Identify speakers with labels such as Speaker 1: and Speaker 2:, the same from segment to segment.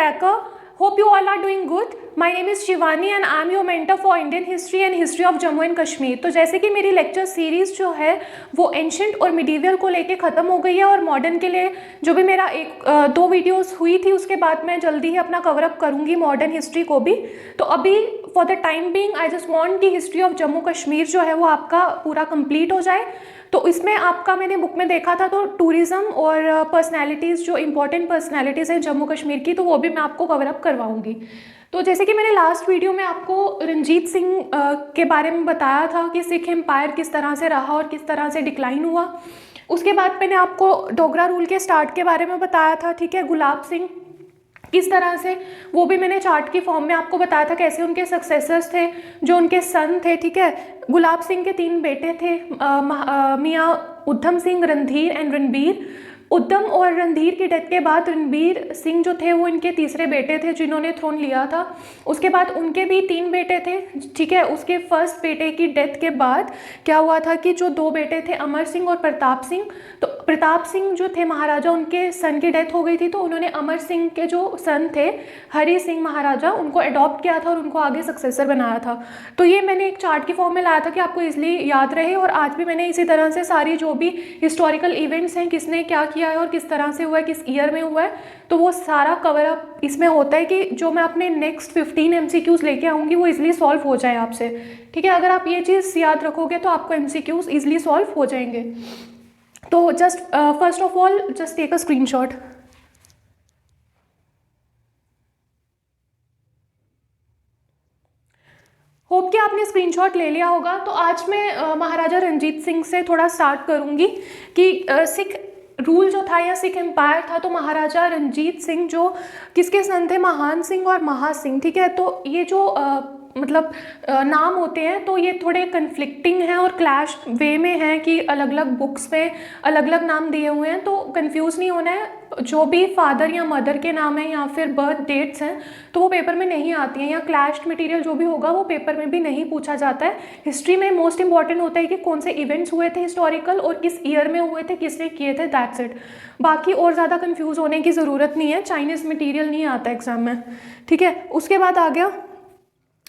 Speaker 1: cracker. Hope you all are doing good. My name is Shivani and I am your mentor for Indian history and history of Jammu and Kashmir. तो जैसे कि मेरी lecture series जो है वो ancient और medieval को लेके ख़त्म हो गई है और मॉडर्न के लिए जो भी मेरा दो वीडियोस हुई थी उसके बाद मैं जल्दी ही अपना कवर अप करूँगी मॉडर्न हिस्ट्री को भी. तो अभी for the time being I just want कि हिस्ट्री ऑफ जम्मू कश्मीर जो है वो आपका पूरा कंप्लीट हो जाए. तो इसमें आपका मैंने बुक में देखा था तो टूरिज़्म और पर्सनैलिटीज़ जो इम्पोर्टेंट पर्सनैलिटीज़ हैं जम्मू कश्मीर की तो वो भी मैं आपको कवर अप करवाऊँगी. तो जैसे कि मैंने लास्ट वीडियो में आपको रंजीत सिंह के बारे में बताया था कि सिख एम्पायर किस तरह से रहा और किस तरह से डिक्लाइन हुआ. उसके बाद मैंने आपको डोगरा रूल के स्टार्ट के बारे में बताया था. ठीक है, गुलाब सिंह किस तरह से, वो भी मैंने चार्ट की फॉर्म में आपको बताया था कैसे उनके सक्सेसर्स थे जो उनके सन थे. ठीक है, गुलाब सिंह के 3 बेटे थे, मियाँ उधम सिंह, रणधीर एंड रणबीर. उधम और रणधीर की डेथ के बाद रणबीर सिंह जो थे वो इनके तीसरे बेटे थे जिन्होंने थ्रोन लिया था. उसके बाद उनके भी 3 बेटे थे. ठीक है, उसके फर्स्ट बेटे की डेथ के बाद क्या हुआ था कि जो 2 बेटे थे अमर सिंह और प्रताप सिंह, तो प्रताप सिंह जो थे महाराजा उनके सन की डेथ हो गई थी तो उन्होंने अमर सिंह के जो सन थे हरि सिंह महाराजा उनको अडॉप्ट किया था और उनको आगे सक्सेसर बनाया था. तो ये मैंने एक चार्ट की फॉर्म में लाया था कि आपको इसलिए याद रहे. और आज भी मैंने इसी तरह से सारी जो भी हिस्टोरिकल इवेंट्स हैं किसने क्या किया है और किस तरह से हुआ है, किस ईयर में हुआ है, तो वो सारा कवर अप इसमें होता है कि जो मैं अपने नेक्स्ट 15 MCQs लेके आऊँगी वो इजीली सॉल्व हो जाए आपसे. ठीक है, अगर आप ये चीज़ याद रखोगे तो आपको MCQs इजीली सॉल्व हो जाएंगे. तो just first of all just take a screenshot. Hope कि आपने स्क्रीनशॉट ले लिया होगा. तो आज मैं महाराजा रणजीत सिंह से थोड़ा स्टार्ट करूँगी कि सिख रूल जो था या सिख एम्पायर था तो महाराजा रणजीत सिंह जो किसके सन थे, महान सिंह और महा सिंह. ठीक है, तो ये जो मतलब नाम होते हैं तो ये थोड़े कन्फ्लिक्टिंग हैं और क्लैश वे में हैं कि अलग अलग बुक्स में अलग अलग नाम दिए हुए हैं. तो कंफ्यूज नहीं होना है. जो भी फादर या मदर के नाम हैं या फिर बर्थ डेट्स हैं तो वो पेपर में नहीं आती हैं या क्लैश्ड मटेरियल जो भी होगा वो पेपर में भी नहीं पूछा जाता है. हिस्ट्री में मोस्ट इंपॉर्टेंट होता है कि कौन से इवेंट्स हुए थे हिस्टोरिकल और किस ईयर में हुए थे, किसने किए थे, दैट्स इट. बाकी और ज़्यादा कंफ्यूज होने की ज़रूरत नहीं है. चाइनीज़ मटीरियल नहीं आता एग्जाम में. ठीक है, उसके बाद आ गया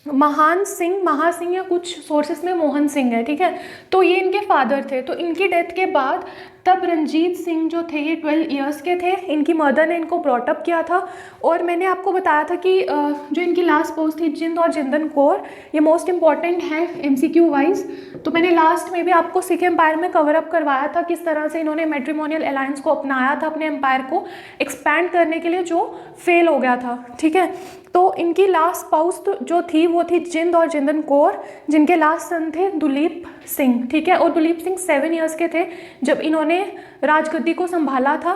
Speaker 1: महान सिंह, महा सिंह या कुछ सोर्सेस में मोहन सिंह है. ठीक है, तो ये इनके फादर थे. तो इनकी डेथ के बाद तब रंजीत सिंह जो थे ये 12 इयर्स के थे. इनकी मदर ने इनको ब्रॉटअप किया था. और मैंने आपको बताया था कि जो इनकी लास्ट पोस्ट थी जिंद और जिंदन कोर, ये मोस्ट इंपॉर्टेंट है MCQ वाइज. तो मैंने लास्ट में भी आपको सिख एम्पायर में कवर अप करवाया था किस तरह से इन्होंने मैट्रिमोनियल अलायंस को अपनाया था अपने एम्पायर को एक्सपैंड करने के लिए जो फेल हो गया था. ठीक है, तो इनकी लास्ट पोस्ट जो थी वो थी जिंद और जिंदन कौर जिनके लास्ट सन थे दुलीप सिंह. ठीक है, और दुलीप सिंह 7 इयर्स के थे जब इन्होंने राजगद्दी को संभाला था.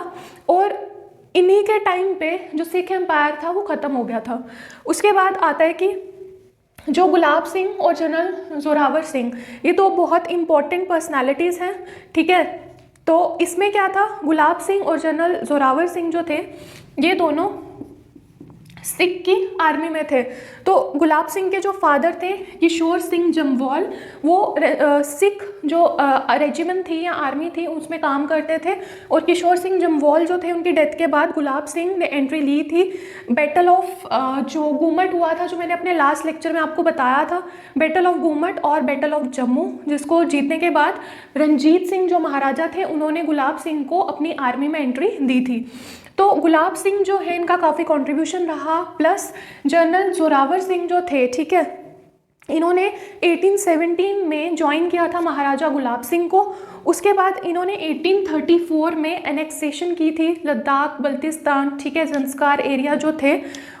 Speaker 1: और इन्हीं के टाइम पे जो सिख एम्पायर था वो ख़त्म हो गया था. उसके बाद आता है कि जो गुलाब सिंह और जनरल जोरावर सिंह ये तो बहुत इंपॉर्टेंट पर्सनालिटीज़ हैं. ठीक है, तो इसमें क्या था, गुलाब सिंह और जनरल जोरावर सिंह जो थे ये दोनों सिख की आर्मी में थे. तो गुलाब सिंह के जो फादर थे किशोर सिंह जम्वाल वो सिख जो रेजिमेंट थी या आर्मी थी उसमें काम करते थे. और किशोर सिंह जम्वाल जो थे उनकी डेथ के बाद गुलाब सिंह ने एंट्री ली थी. बैटल ऑफ जो गुमट हुआ था जो मैंने अपने लास्ट लेक्चर में आपको बताया था, बैटल ऑफ गुमट और बैटल ऑफ जम्मू, जिसको जीतने के बाद रंजीत सिंह जो महाराजा थे उन्होंने गुलाब सिंह को अपनी आर्मी में एंट्री दी थी. तो गुलाब सिंह जो है इनका काफ़ी कंट्रीब्यूशन रहा. प्लस जनरल जोरावर सिंह जो थे, ठीक है, इन्होंने 1817 में ज्वाइन किया था महाराजा गुलाब सिंह को. उसके बाद इन्होंने 1834 में एनेक्सेशन की थी लद्दाख, बल्तिस्तान, ठीक है, संस्कार एरिया जो थे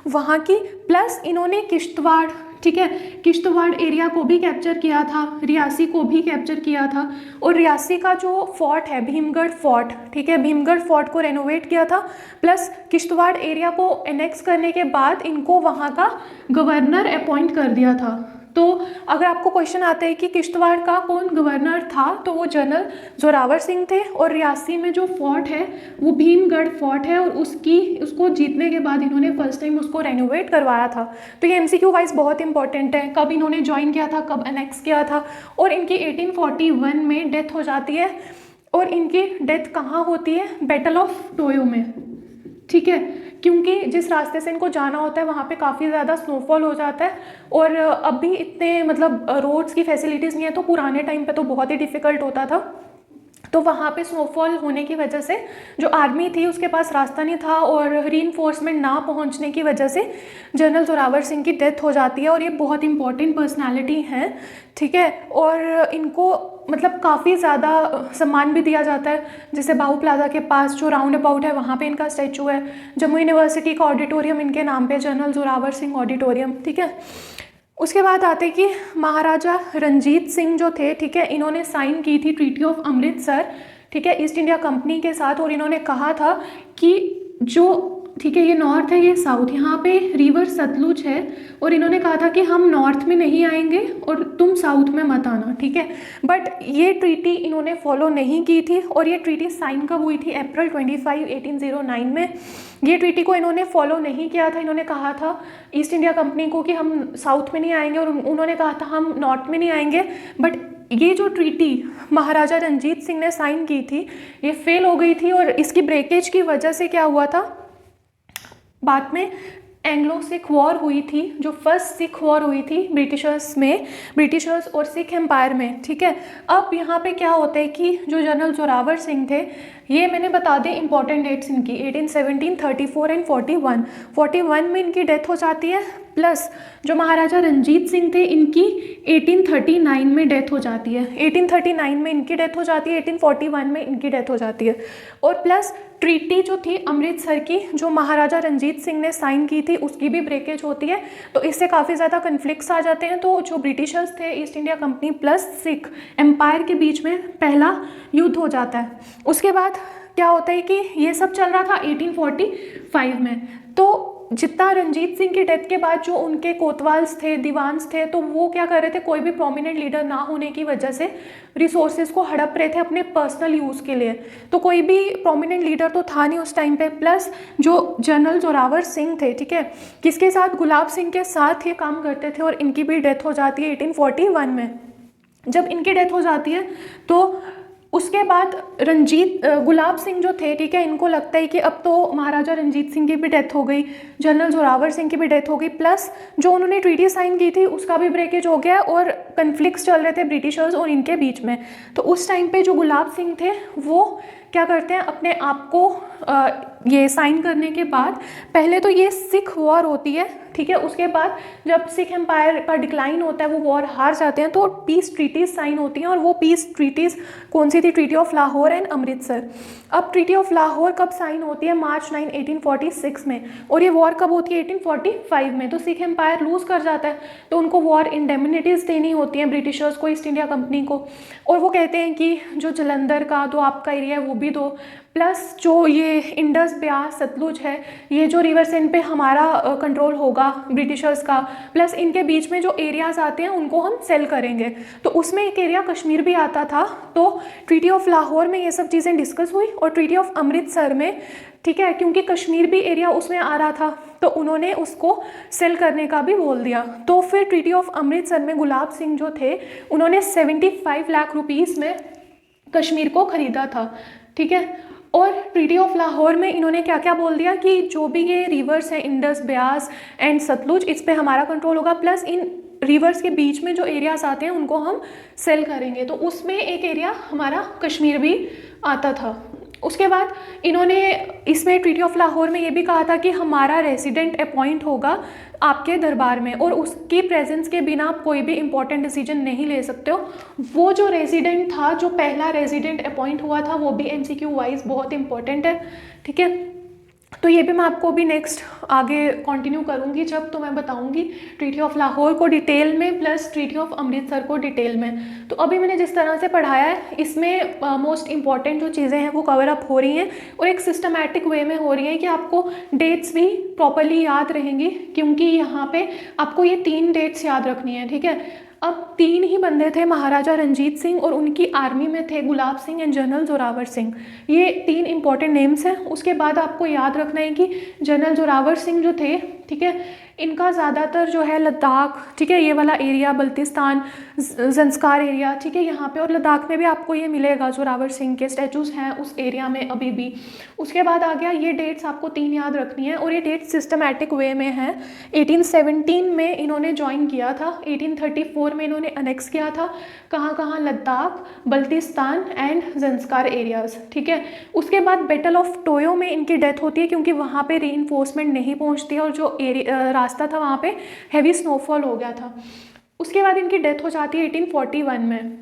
Speaker 1: वहाँ की. प्लस इन्होंने किश्तवाड़, ठीक है, किश्तवाड़ एरिया को भी कैप्चर किया था, रियासी को भी कैप्चर किया था. और रियासी का जो फोर्ट है भीमगढ़ फोर्ट, ठीक है, भीमगढ़ फोर्ट को रेनोवेट किया था. प्लस किश्तवाड़ एरिया को एनेक्स करने के बाद इनको वहाँ का गवर्नर अपॉइंट कर दिया था. तो अगर आपको क्वेश्चन आता है कि किश्तवाड़ का कौन गवर्नर था तो वो जनरल जोरावर सिंह थे. और रियासी में जो फोर्ट है वो भीमगढ़ फोर्ट है और उसको जीतने के बाद इन्होंने फर्स्ट टाइम उसको रेनोवेट करवाया था. तो ये MCQ वाइज बहुत इंपॉर्टेंट है, कब इन्होंने ज्वाइन किया था, कब एनेक्स किया था. और इनकी 1841 में डेथ हो जाती है. और इनकी डेथ कहाँ होती है, बैटल ऑफ टोयो में. ठीक है, क्योंकि जिस रास्ते से इनको जाना होता है वहाँ पे काफ़ी ज़्यादा स्नोफॉल हो जाता है और अभी इतने मतलब रोड्स की फैसिलिटीज़ नहीं है, तो पुराने टाइम पे तो बहुत ही डिफ़िकल्ट होता था। तो वहाँ पे स्नोफॉल होने की वजह से जो आर्मी थी उसके पास रास्ता नहीं था और रीइंफोर्समेंट ना पहुँचने की वजह से जनरल जोरावर सिंह की डेथ हो जाती है। और ये बहुत इंपॉर्टेंट पर्सनालिटी हैं, ठीक है, और इनको मतलब काफ़ी ज़्यादा सम्मान भी दिया जाता है। जैसे बाहू प्लाजा के पास जो राउंड अबाउट है वहाँ पे इनका स्टैचू है। जम्मू यूनिवर्सिटी का ऑडिटोरियम इनके नाम पे, जनरल जोरावर सिंह ऑडिटोरियम, ठीक है। उसके बाद आते कि महाराजा रंजीत सिंह जो थे, ठीक है, इन्होंने साइन की थी ट्रीटी ऑफ अमृतसर, ठीक है, ईस्ट इंडिया कंपनी के साथ। और इन्होंने कहा था कि जो, ठीक है, ये नॉर्थ है, ये साउथ, यहाँ पे रिवर सतलुज है और इन्होंने कहा था कि हम नॉर्थ में नहीं आएंगे और तुम साउथ में मत आना, ठीक है। बट ये ट्रीटी इन्होंने फॉलो नहीं की थी और ये ट्रीटी साइन कब हुई थी? अप्रैल 25, 1809 में। ये ट्रीटी को इन्होंने फॉलो नहीं किया था। इन्होंने कहा था ईस्ट इंडिया कंपनी को कि हम साउथ में नहीं आएंगे और उन्होंने कहा था हम नॉर्थ में नहीं आएंगे। बट ये जो ट्रीटी महाराजा रंजीत सिंह ने साइन की थी ये फेल हो गई थी और इसकी ब्रेकेज की वजह से क्या हुआ था, बाद में एंग्लो सिख वॉर हुई थी, जो फर्स्ट सिख वॉर हुई थी ब्रिटिशर्स में, ब्रिटिशर्स और सिख एम्पायर में, ठीक है। अब यहाँ पे क्या होता है कि जो जनरल जोरावर सिंह थे, ये मैंने बता दें इंपॉर्टेंट डेट्स इनकी 1817, 34 एंड 41। 41 में इनकी डेथ हो जाती है, प्लस जो महाराजा रंजीत सिंह थे इनकी 1839 में डेथ हो जाती है। 1839 में इनकी डेथ हो जाती है, 1841 में इनकी डेथ हो जाती है। और प्लस ट्रीटी जो थी अमृतसर की, जो महाराजा रंजीत सिंह ने साइन की थी, उसकी भी ब्रेकेज होती है। तो इससे काफ़ी ज़्यादा कन्फ्लिक्ट्स आ जाते हैं। तो जो ब्रिटिशर्स थे, East India Company plus Sikh empire के बीच में पहला युद्ध हो जाता है। उसके बाद क्या होता है कि ये सब चल रहा था 1845 में। तो जितना रंजीत सिंह की डेथ के बाद जो उनके कोतवाल्स थे, दीवान्स थे, तो वो क्या कर रहे थे, कोई भी प्रोमिनेंट लीडर ना होने की वजह से रिसोर्सेज को हड़प रहे थे अपने पर्सनल यूज़ के लिए। तो कोई भी प्रोमिनेंट लीडर तो था नहीं उस टाइम पे। प्लस जो जनरल जोरावर सिंह थे, ठीक है, किसके साथ, गुलाब सिंह के साथ ये काम करते थे और इनकी भी डेथ हो जाती है 1841 में। जब इनकी डेथ हो जाती है तो उसके बाद गुलाब सिंह जो थे, ठीक है, इनको लगता है कि अब तो महाराजा रंजीत सिंह की भी डेथ हो गई, जनरल जोरावर सिंह की भी डेथ हो गई, प्लस जो उन्होंने ट्रीटी साइन की थी उसका भी ब्रेकेज हो गया और कन्फ्लिक्ट्स चल रहे थे ब्रिटिशर्स और इनके बीच में। तो उस टाइम पे जो गुलाब सिंह थे वो क्या करते हैं, अपने आप को ये साइन करने के बाद, पहले तो ये सिख वॉर होती है, ठीक है, उसके बाद जब सिख एम्पायर का डिक्लाइन होता है, वो वॉर हार जाते हैं, तो पीस ट्रीटीज़ साइन होती हैं। और वो पीस ट्रीटीज़ कौन सी थी? Treaty of Lahore and Amritsar. अब ट्रीटी ऑफ लाहौर कब साइन होती है? मार्च 9, 1846 में। और ये वॉर कब होती है? 1845 में। तो सिख एम्पायर लूज़ कर जाता है, तो उनको वॉर इंडेमिनिटीज़ देनी होती हैं ब्रिटिशर्स को, ईस्ट इंडिया कंपनी को। और वो कहते हैं कि जो जलंधर का जो आपका एरिया है वो भी दो, प्लस जो ये इंडस, ब्यास, सतलुज है, ये जो रिवर सेन पे हमारा कंट्रोल होगा ब्रिटिशर्स का, प्लस इनके बीच में जो एरियाज़ आते हैं उनको हम सेल करेंगे। तो उसमें एक एरिया कश्मीर भी आता था। तो ट्रीटी ऑफ लाहौर में ये सब चीज़ें डिस्कस हुई और ट्रीटी ऑफ अमृतसर में, ठीक है, क्योंकि कश्मीर भी एरिया उसमें आ रहा था तो उन्होंने उसको सेल करने का भी बोल दिया। तो फिर ट्रीटी ऑफ अमृतसर में गुलाब सिंह जो थे उन्होंने 75 लाख रुपीज़ में कश्मीर को ख़रीदा था, ठीक है। और ट्रीटी ऑफ लाहौर में इन्होंने क्या क्या बोल दिया कि जो भी ये रिवर्स हैं, इंडस, ब्यास एंड सतलुज, इस पे हमारा कंट्रोल होगा, प्लस इन रिवर्स के बीच में जो एरियाज आते हैं उनको हम सेल करेंगे। तो उसमें एक एरिया हमारा कश्मीर भी आता था। उसके बाद इन्होंने इसमें ट्रीटी ऑफ लाहौर में ये भी कहा था कि हमारा रेसिडेंट अपॉइंट होगा आपके दरबार में और उसकी प्रेजेंस के बिना आप कोई भी इंपॉर्टेंट डिसीजन नहीं ले सकते हो। वो जो रेसिडेंट था, जो पहला रेसिडेंट अपॉइंट हुआ था, वो भी एमसीक्यू वाइज बहुत इंपॉर्टेंट है, ठीक है। तो ये भी मैं आपको भी नेक्स्ट आगे कंटिन्यू करूँगी जब, तो मैं बताऊँगी ट्रीटी ऑफ लाहौर को डिटेल में प्लस ट्रीटी ऑफ अमृतसर को डिटेल में। तो अभी मैंने जिस तरह से पढ़ाया है इसमें मोस्ट इंपॉर्टेंट जो चीज़ें हैं वो कवर अप हो रही हैं और एक सिस्टमैटिक वे में हो रही हैं कि आपको डेट्स भी प्रॉपरली याद रहेंगी, क्योंकि यहाँ पे आपको ये 3 डेट्स याद रखनी है, ठीक है। अब 3 ही बंदे थे, महाराजा रंजीत सिंह और उनकी आर्मी में थे गुलाब सिंह एंड जनरल जोरावर सिंह। ये 3 इंपॉर्टेंट नेम्स हैं। उसके बाद आपको याद रखना है कि जनरल जोरावर सिंह जो थे ठीक है। इनका ज़्यादातर जो है लद्दाख, ठीक है, ये वाला एरिया, बल्तिस्तान, ज़ंस्कार एरिया, ठीक है, यहाँ पे, और लद्दाख में भी आपको ये मिलेगा, जोरावर सिंह के स्टैचूज़ हैं उस एरिया में अभी भी। उसके बाद आ गया, ये डेट्स आपको 3 याद रखनी है और ये डेट्स सिस्टमैटिक वे में हैं। 1817 में इन्होंने ज्वाइन किया था, 1834 में इन्होंने अनेक्स किया था, कहाँ कहाँ, लद्दाख, बल्तिस्तान एंड ज़ंस्कार एरियाज़, ठीक है। उसके बाद बैटल ऑफ टोयो में इनकी डेथ होती है क्योंकि वहाँ पे रीइंफोर्समेंट नहीं पहुँचती और जो रास्ता था वहाँ पे हैवी स्नोफॉल हो गया था। उसके बाद इनकी डेथ हो जाती है 1841 में।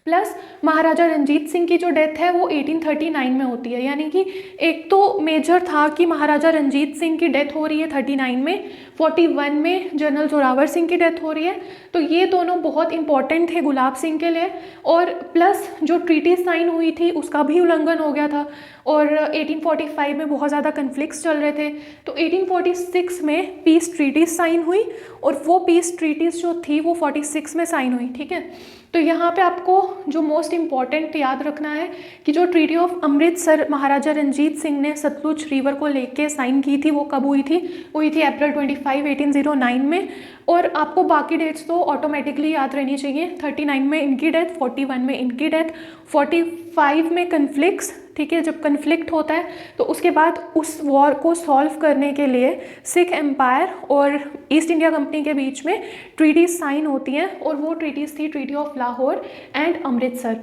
Speaker 1: प्लस महाराजा रंजीत सिंह की जो डेथ है वो 1839 में होती है। यानी कि एक तो मेजर था कि महाराजा रंजीत सिंह की डेथ हो रही है 39 में, 41 में जनरल जोरावर सिंह की डेथ हो रही है। तो ये दोनों बहुत इंपॉर्टेंट थे गुलाब सिंह के लिए। और प्लस जो ट्रीटी साइन हुई थी उसका भी उल्लंघन हो गया था और 1845 में बहुत ज़्यादा कन्फ्लिक्ट्स चल रहे थे। तो 1846 में पीस ट्रीटी साइन हुई और वो पीस ट्रीटीज़ जो थी वो 46 में साइन हुई, ठीक है। तो यहाँ पे आपको जो मोस्ट इम्पॉर्टेंट याद रखना है कि जो ट्रीटी ऑफ अमृतसर महाराजा रंजीत सिंह ने सतलुज रिवर को लेके साइन की थी वो कब हुई थी, हुई थी अप्रैल 25, 1809 में। और आपको बाकी डेट्स तो ऑटोमेटिकली याद रहनी चाहिए। 39 में इनकी डेथ, 41 में इनकी डेथ, 45 में कन्फ्लिक्ट्स, ठीक है। जब कन्फ्लिक्ट होता है तो उसके बाद उस वॉर को सॉल्व करने के लिए सिख एम्पायर और ईस्ट इंडिया कंपनी के बीच में ट्रीटीज साइन होती हैं और वो ट्रीटीज थी treaty of Lahore and Amritsar.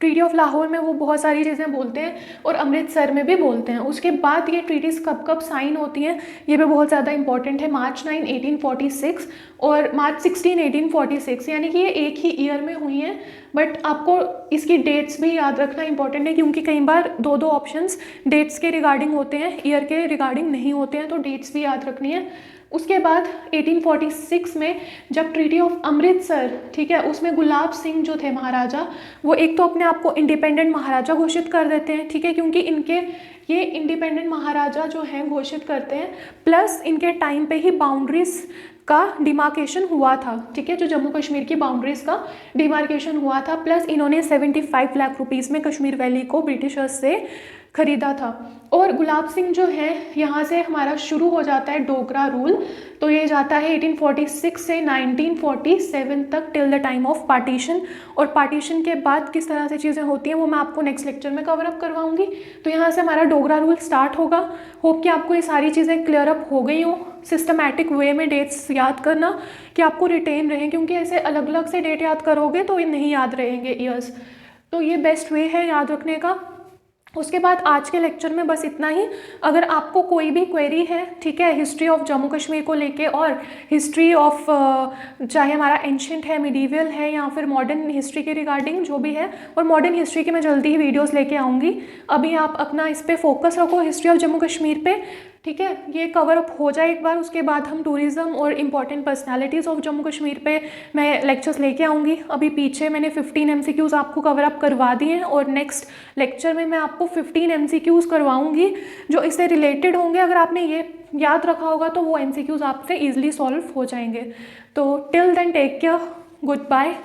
Speaker 1: Treaty of Lahore में वो बहुत सारी चीज़ें बोलते हैं और अमृतसर में भी बोलते हैं। उसके बाद ये ट्रीटीज़ कब कब साइन होती हैं ये भी बहुत ज़्यादा इंपॉर्टेंट है। मार्च 9, 1846 और मार्च 16, 1846, यानी कि ये एक ही ईयर में हुई हैं। बट आपको इसकी डेट्स भी याद रखना इंपॉर्टेंट है क्योंकि कई बार दो दो ऑप्शंस डेट्स के रिगार्डिंग होते हैं, ईयर के रिगार्डिंग नहीं होते हैं, तो डेट्स भी याद रखनी है। उसके बाद 1846 में जब ट्रीटी ऑफ अमृतसर, ठीक है, उसमें गुलाब सिंह जो थे महाराजा, वो एक तो अपने आप को इंडिपेंडेंट महाराजा घोषित कर देते हैं, ठीक है, क्योंकि इनके ये इंडिपेंडेंट महाराजा जो हैं घोषित करते हैं। प्लस इनके टाइम पे ही बाउंड्रीज का डिमार्केशन हुआ था, ठीक है, जो जम्मू कश्मीर की बाउंड्रीज का डिमार्केशन हुआ था। प्लस इन्होंने 75 लाख रुपीज़ में कश्मीर वैली को ब्रिटिशर्स से खरीदा था। और गुलाब सिंह जो है, यहाँ से हमारा शुरू हो जाता है डोगरा रूल। तो ये जाता है 1846 से 1947 तक, till the time of partition. और पार्टीशन के बाद किस तरह से चीज़ें होती हैं वो मैं आपको नेक्स्ट लेक्चर में कवर अप करवाऊंगी। तो यहाँ से हमारा डोगरा रूल स्टार्ट होगा। होप कि आपको ये सारी चीज़ें क्लियर अप हो गई हो। सिस्टमैटिक वे में डेट्स याद करना कि आपको रिटेन रहें, क्योंकि ऐसे अलग अलग से डेट याद करोगे तो ये नहीं याद रहेंगे ईयर्स। तो ये बेस्ट वे है याद रखने का। उसके बाद आज के लेक्चर में बस इतना ही। अगर आपको कोई भी क्वेरी है, ठीक है, हिस्ट्री ऑफ जम्मू कश्मीर को लेके और हिस्ट्री ऑफ चाहे हमारा एंशिएंट है, मिडीवियल है या फिर मॉडर्न हिस्ट्री के रिगार्डिंग जो भी है, और मॉडर्न हिस्ट्री की मैं जल्दी ही वीडियोस लेके आऊँगी। अभी आप अपना इस पर फोकस रखो, हिस्ट्री ऑफ जम्मू कश्मीर पे, ठीक है। ये कवर अप हो जाए एक बार, उसके बाद हम टूरिज़्म और important personalities of Jammu Kashmir पे मैं लेक्चर्स लेके आऊँगी। अभी पीछे मैंने 15 MCQs आपको कवर अप करवा दिए हैं और नेक्स्ट लेक्चर में मैं आपको 15 MCQs करवाऊँगी जो इससे रिलेटेड होंगे। अगर आपने ये याद रखा होगा तो वो MCQs आपसे ईजिली सॉल्व हो जाएंगे। तो till then take care, good bye.